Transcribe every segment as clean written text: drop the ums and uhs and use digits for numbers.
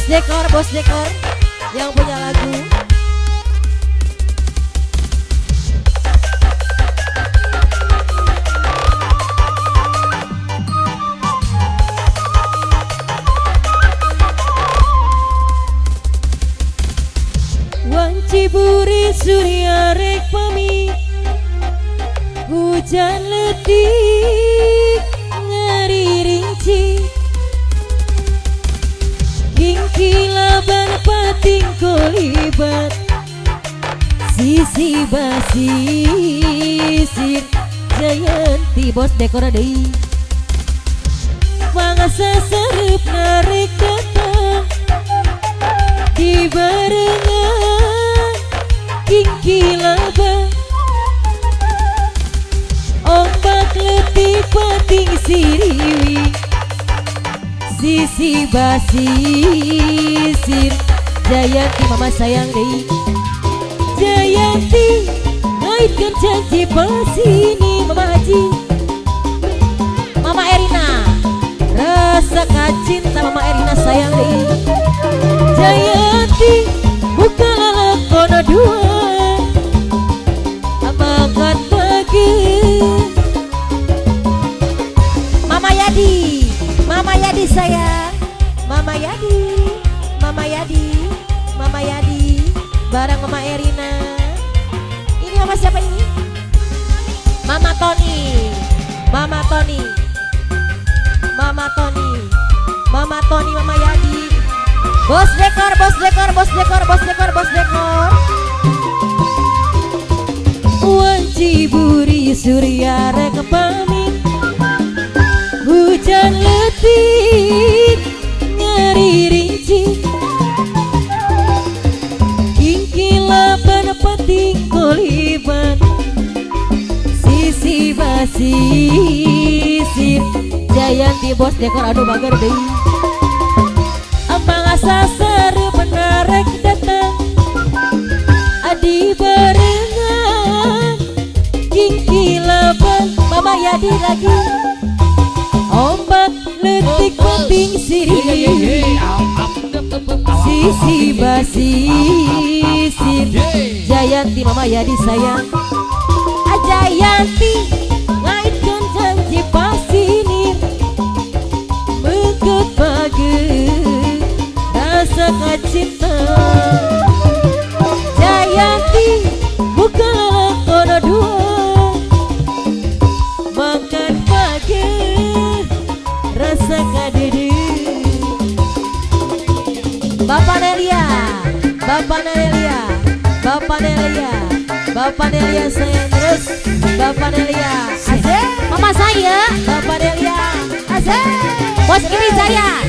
bos dekor yang punya lagu. Wanciburi surya rek pamit, hujan letik ngeri rinci, kingkilaban pating kolibat, sisi basisir Jayanti bos dekor deui. Mangsa serep narik datang di barengan kingkilaban, ombak letih pating siriwi, sisi basisir Jayanti mama sayang deui. Jayanti ngaitkan janji pas ini mama Haji, mama Erina rasa kacinta mama Erina sayang deui. Jayanti buka lalakona dua amakat pagi. Mama Yadi sayang, Mama Yadi bareng Mama Erina. Ini mama siapa ini? Mama Tony, Mama Yadi. Bos dekor. Wanciburi surya rek pamit, hujan letik ngeri rinci, kingkilaban pating koliban, sisi basisir Jayanti bos dekor anu bager deui. Mangsa serep narek datang adi barengan kingkilaban mama Yadi lagi, ombak letik pating sirih, sisi basisir Jayanti mama Yadi sayang. Jayanti ngaitkan janji pasinir mengkut bager rasa kacinta. Jayanti buka lalakona dua makan pagi rasa kadede. Bapak Nelia sayang terus. Bapak Nelia asik. Mama saya Bapak Nelia asik. Bos Kiri Jaya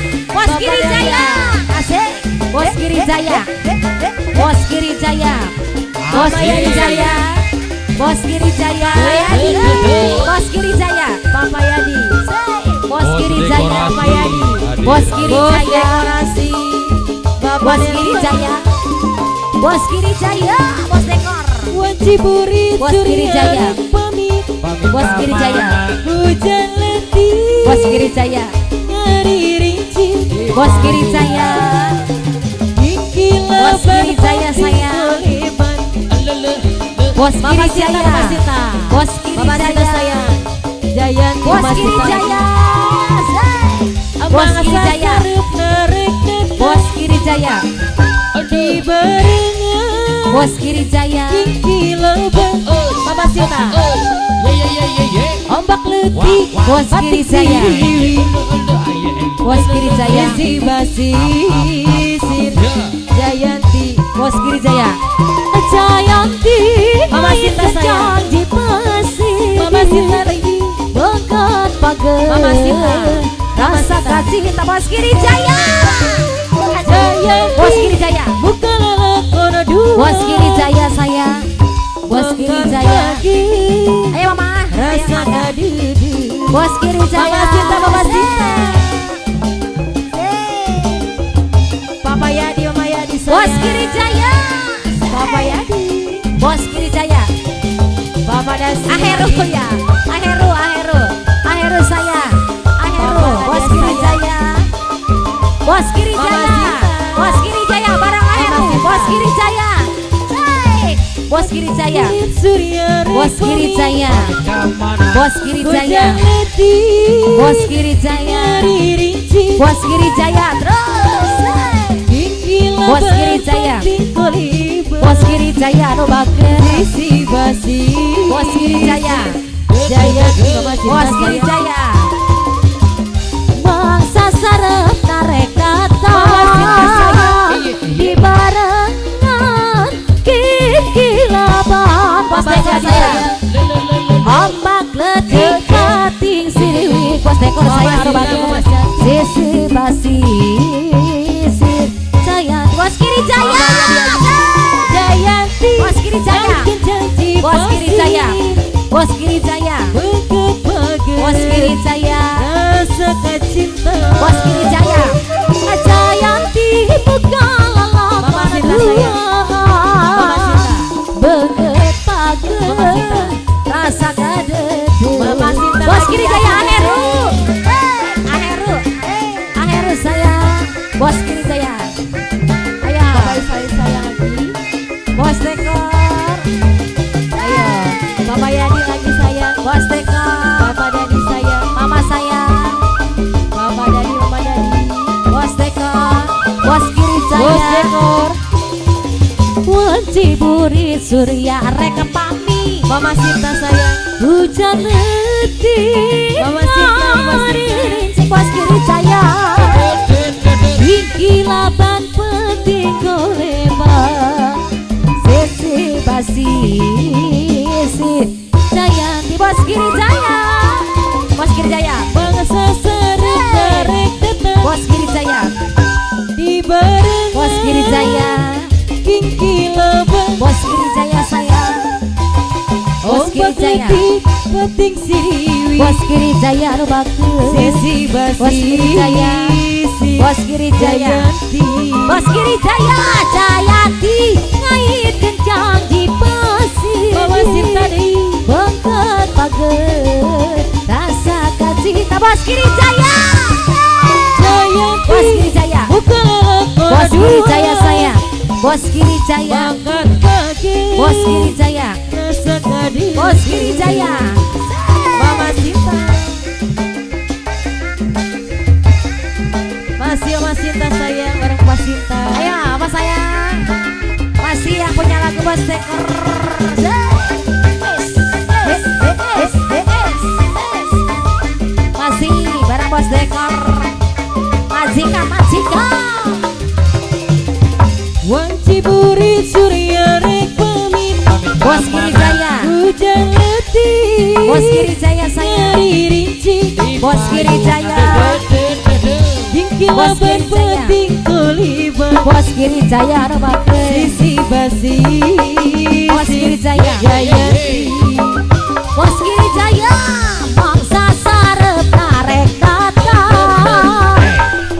asik. Bos Kiri Jaya Papa Yadi, Bos Kiri Jaya dekorasi, Bos Kiri Jaya, bos dekor. Wanciburi surya pamit, Bos Kiri Jaya, hujan letih, Bos Kiri Jaya, ngeri rinci, Bos Kiri Jaya, Bos Kiri Jaya sayang, Bos Kiri Jaya, Bos Kiri Jaya sayang, Jayanti Bos Kiri Jaya, Bos Kiri Jaya, Bos Kiri Jaya, di barengan Bos Kiri Jaya, kingkilaban Mama Sita, ombak letih Bos Kiri Jaya, Bos Kiri Jaya, sisi basisir Jayanti Bos Kiri Jaya. Jayanti Mama Sita sayang, janji pasir Mama Sita lagi bengkat pagar Mama Sita rasa kacinta Bos Kiri Jaya. Bos Kiri Jaya buka lalakona dua Bos Kiri Jaya sayang, Bos Kiri Jaya. Ayo mama rasa kadede Bos Kiri Jaya. Mama Sita Papa Yadi, Mama Yadi sayang. Bos Kiri Jaya Papa Yadi, Bos Kiri Jaya, Bapak Dasi Aheru ya, Aheru sayang, Aheru Bos Kiri Jaya, Bos Kiri Jaya, Bos kiri jaya. Surya Bos kiri jaya. Bos kiri jaya. Bos kiri jaya. Bos kiri jaya. Terus. Bos kiri jaya. Bos kiri jaya no bager. Bos kiri jaya. Jaya Bos kiri jaya. Mangsa sarep narek kata di barengan kilaban. Bos dekor saya. Ombak letik kating siriwi. Bos dekor saya no bager. Sisi basi jaya. Bos kiri jaya. Jayanti. Bos kiri jaya. Bos kiri jaya. Bos kiri jaya. Bos kiri jaya. Rasa cinta. Bos kiri jaya. Jayanti buka lalang. Mama Sinta saya. Mama Sinta. Beget pager. Mama Sinta. Rasa kadet. Mama Sinta. Bos kiri jaya Aheru. Aheru. Aheru saya. Bos kiri jaya. Ayo. Bapak saya lagi. Bos dekor. Ayo. Bapak Yani lagi sayang. Bos dekor. Bapak Dani sayang. Mama saya. Bapak Dani, Mama Dani. Bos dekor. Bos kiri jaya. Bos dekor. Wanci buri surya rek pami. Mama Sinta sayang. Hujan letih. Mama Sinta, Mama Sinta. Rincik bos kiri jaya. Iki laban penting goleman. Sisi basi si jaya di bos kiri jaya. Bos kiri jaya. Bangsa serem tarik tetap. Bos kiri jaya. Di bareng. Bos kiri jaya. Kingki lebang. Bos kiri jaya saya. Bos kiri jaya. Penting siriwi. Bos kiri jaya no bagus. Sisi basi. Bos kiri jaya. Bos kiri jaya. Jayanti. Bos kiri jaya. Jayanti ngait kencang di pasir. Mama Sinta deh. Bengket pager rasa cinta. Bos kiri jaya. Jayanti. Bos kiri jaya. Buka Bos kiri jaya saya. Bos kiri jaya. Bangkat pagi. Bos kiri jaya. Rasa tadi. Bos kiri jaya. Mama Sinta. Masih Mama Sinta sayang. Bareng Mama Sinta. Ayo apa sayang? Masih yang punya lagu Bos dekor. Masih bareng Bos dekor. Majikan majikan. Wanci buri surya rek pamit. Bos kiri jaya. Hujan letih. Bos kiri jaya saya. Rinci. Bos kiri jaya. Jingki Bos laban kiri jaya. penting koliban. Bos kiri jaya no bagus. Sisi basi. Bos kiri jaya. Jayanti. Bos kiri jaya. Mangsa sarep narek kata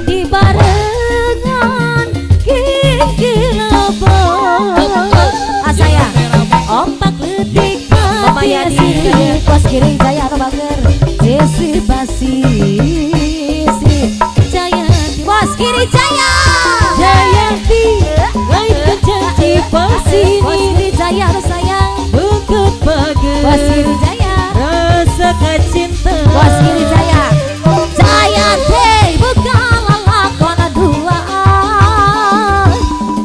di barengan kilabang. Saya ombak letik Mama Yani. sini. Bos kiri jaya no bager. Sisi basi si Jayanti. Bos kiri jaya. Jayanti. Lain janji pasti. Bos kiri jaya no sayang. Bengket pagar. Bos kiri jaya. Rasa cinta. Bos kiri jaya. Jayanti buka lalakon duaan.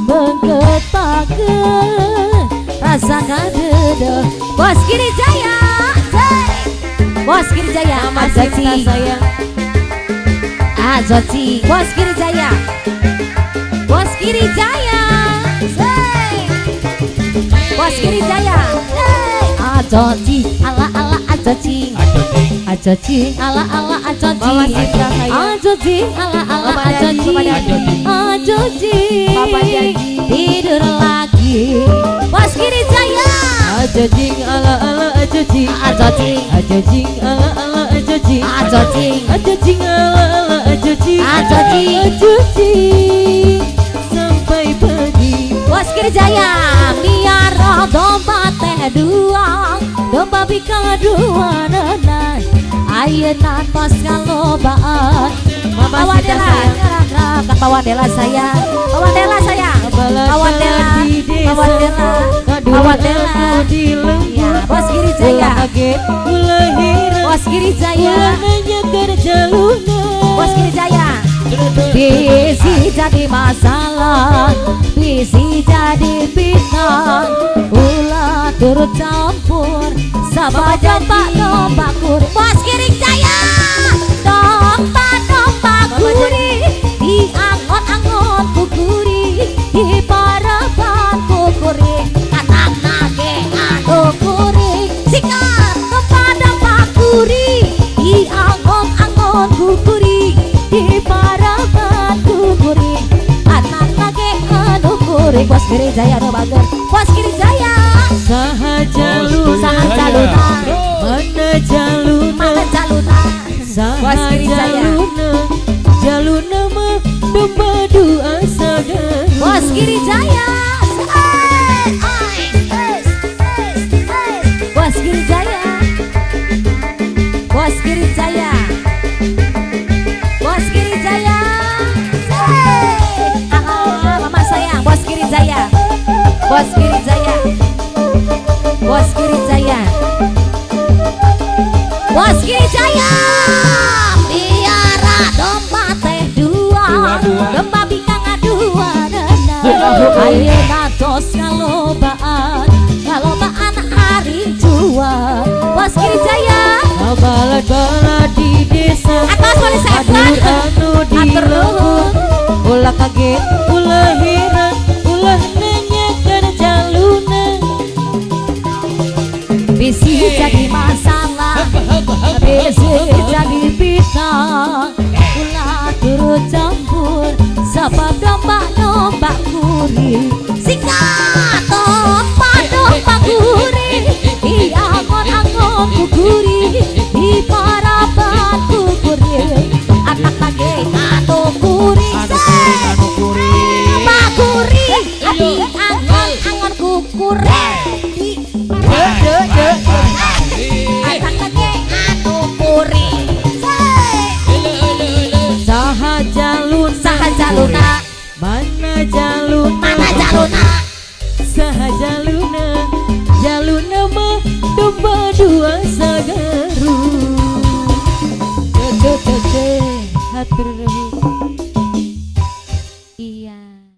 Bengket pager rasa kadede. Bos kiri jaya. Bos kiri jaya. Mama Sinta sayang. Azoci. Bos kiri jaya. Bos kiri jaya. Bos kiri jaya. Azoci. Ala ala azoci. Ajoji ala ala ajoji. Mama Sinta sayang. Ajoji ala ala Mama Dani, ajoji. Mama Dani. Ajoji. Papa Dani. Tidur lagi. Bos kiri jaya. Ajajing ala ala ajajing. Ajajing. Ajajing ala ala ajajing. Ajojing. Ajajing ala ala ajajing. Ajajing. Ajajing. Sampai pagi. Bos kiri jaya. Miara domba teh dua. Domba bika dua nanai. Ayeuna tos kalobaan. Mama Sinta sayang. Bawa Dela saya. Bawa Dela saya. Balasan Bawa Dela. di desa. Bawa Dela. Kadu Awak Dela Ya, Bos Giri Jaya. Bos Giri Jaya. Bos Giri Jaya. Bisi jadi masalah, bisi jadi fitnah, ulah turut campur, sama domba domba kuri. Bos Giri Jaya. Domba domba kuri, di angon-angon kukuri, di parapan kukuri, Katak nage anu. kukuri, Sikat. domba domba kuri, di angon-angon kukuri, di parapan kukuri, anak lagi anu kuri. Bos Giri Jaya no bager, Bos Giri Jaya. Sahajaluna. Mana jaluna, Mana jaluna. Bos Giri Jaya. jaluna mah domba dua saudara. Bos Giri Jaya. Bos Giri Jaya, Bos Giri Jaya. Bos Giri Jaya. Mama sayang, Bos Giri Jaya. Bos Giri Jaya. Bos Giri Jaya. Bos Giri Jaya. Piara domba teh dua, domba bingkang dua nana. ayo natos kalobaan, Kalobaan hari jual. Bos Giri Jaya. balad-balad di desa, Atas boleh saya adur anu di Atur nuhun. ulah kaget, ulah heran, ulah nanyakan jaluna. Bisi jadi masalah, Bisi jadi fitnah, ulah turut campur, sebab domba-domba kuri. Singkat domba kuri, di angon-angon kukuri, di parapan kukuri, anak lagi anu kuri. Domba kuri, di angon-angon kukuri. Anak lagi anu kuri. Sahajaluna. mana jaluna, Mana jaluna. sahajaluna, jaluna mah domba dua sagaru. Hatur nuhun.